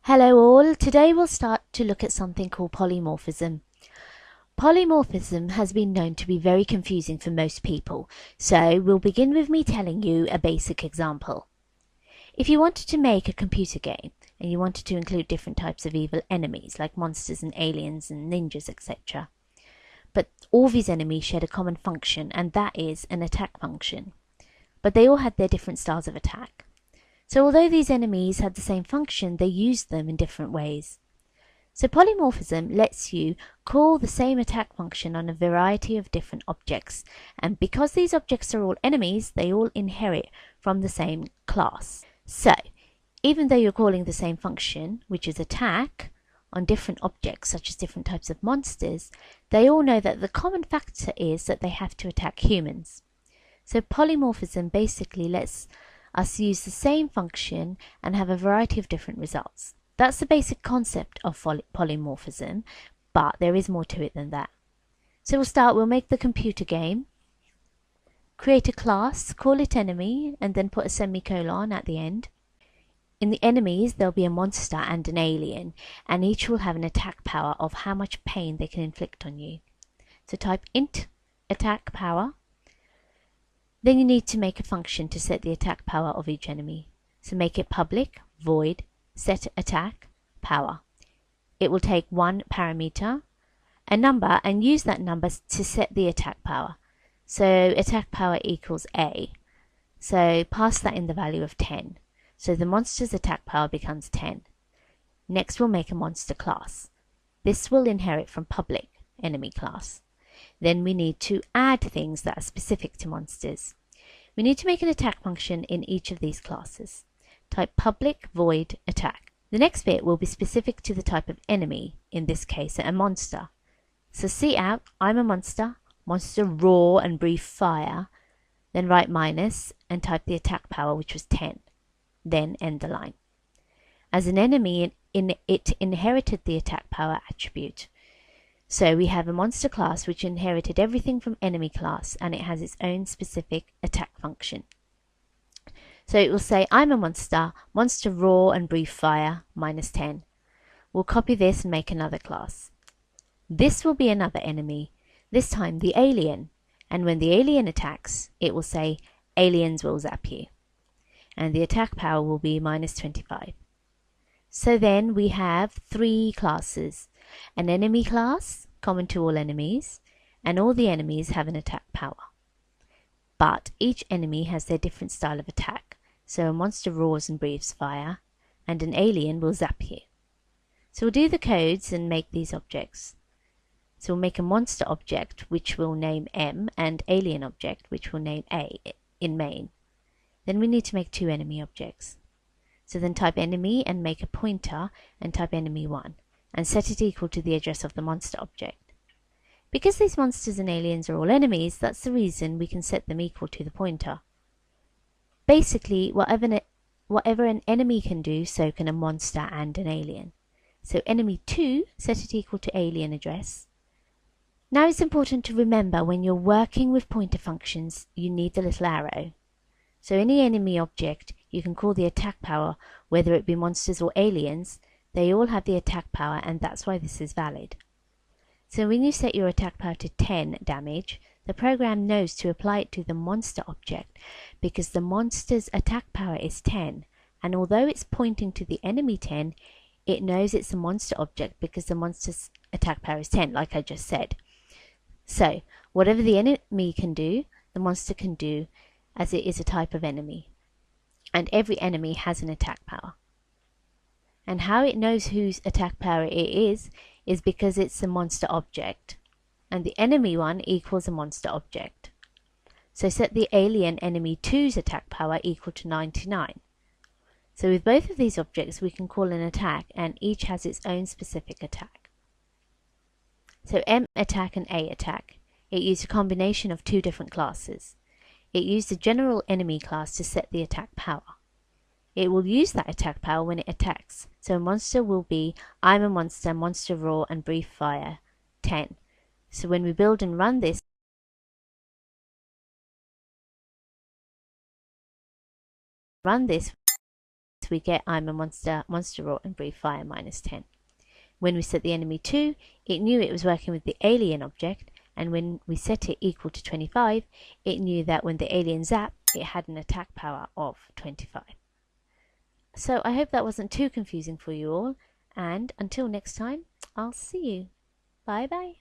Hello all, today we'll start to look at something called polymorphism. Polymorphism has been known to be very confusing for most people, so we'll begin with me telling you a basic example. If you wanted to make a computer game, and you wanted to include different types of evil enemies like monsters and aliens and ninjas, etc., but all these enemies shared a common function, and that is an attack function. But they all had their different styles of attack. So although these enemies had the same function, they used them in different ways. So polymorphism lets you call the same attack function on a variety of different objects, and because these objects are all enemies, they all inherit from the same class. So, even though you're calling the same function, which is attack, on different objects such as different types of monsters, they all know that the common factor is that they have to attack humans. So polymorphism basically lets us use the same function and have a variety of different results. That's the basic concept of polymorphism, but there is more to it than that. So we'll make the computer game, create a class, call it enemy, and then put a semicolon at the end. In the enemies, there'll be a monster and an alien, and each will have an attack power of how much pain they can inflict on you. So type int attack power. Then you need to make a function to set the attack power of each enemy. So make it public, void, set attack, power. It will take one parameter, a number, and use that number to set the attack power. So attack power equals A. So pass that in the value of 10. So the monster's attack power becomes 10. Next we'll make a monster class. This will inherit from public enemy class. Then we need to add things that are specific to monsters. We need to make an attack function in each of these classes. Type public void attack. The next bit will be specific to the type of enemy, in this case a monster. So see out, I'm a monster, monster roar and breathe fire, then write minus and type the attack power, which was 10. Then end the line. As an enemy, it inherited the attack power attribute. So we have a monster class which inherited everything from enemy class, and it has its own specific attack function. So it will say, I'm a monster, monster roar and breathe fire, minus 10. We'll copy this and make another class. This will be another enemy, this time the alien, and when the alien attacks, it will say, aliens will zap you. And the attack power will be minus 25. So then we have three classes. An enemy class, common to all enemies, and all the enemies have an attack power. But each enemy has their different style of attack. So a monster roars and breathes fire, and an alien will zap you. So we'll do the codes and make these objects. So we'll make a monster object which we'll name M, and alien object which we'll name A in main. Then we need to make two enemy objects. So then type enemy and make a pointer and type enemy1 and set it equal to the address of the monster object. Because these monsters and aliens are all enemies, that's the reason we can set them equal to the pointer. Basically, whatever an enemy can do, so can a monster and an alien. So enemy2, set it equal to alien address. Now it's important to remember when you're working with pointer functions, you need the little arrow. So any enemy object, you can call the attack power, whether it be monsters or aliens, they all have the attack power, and that's why this is valid. So when you set your attack power to 10 damage, the program knows to apply it to the monster object, because the monster's attack power is 10, and although it's pointing to the enemy 10, it knows it's a monster object because the monster's attack power is 10, like I just said. So, whatever the enemy can do, the monster can do, as it is a type of enemy. And every enemy has an attack power. And how it knows whose attack power it is because it's a monster object. And the enemy one equals a monster object. So set the alien enemy 2's attack power equal to 99. So with both of these objects we can call an attack, and each has its own specific attack. So M attack and A attack. It used a combination of two different classes. It used the general enemy class to set the attack power. It will use that attack power when it attacks. So a monster will be, I'm a monster, monster roar and breathe fire, 10. So when we build and run this, we get I'm a monster, monster roar, and breathe fire -10. When we set the enemy 2, it knew it was working with the alien object, and when we set it equal to 25, it knew that when the alien zapped, it had an attack power of 25. So I hope that wasn't too confusing for you all, and until next time, I'll see you. Bye bye.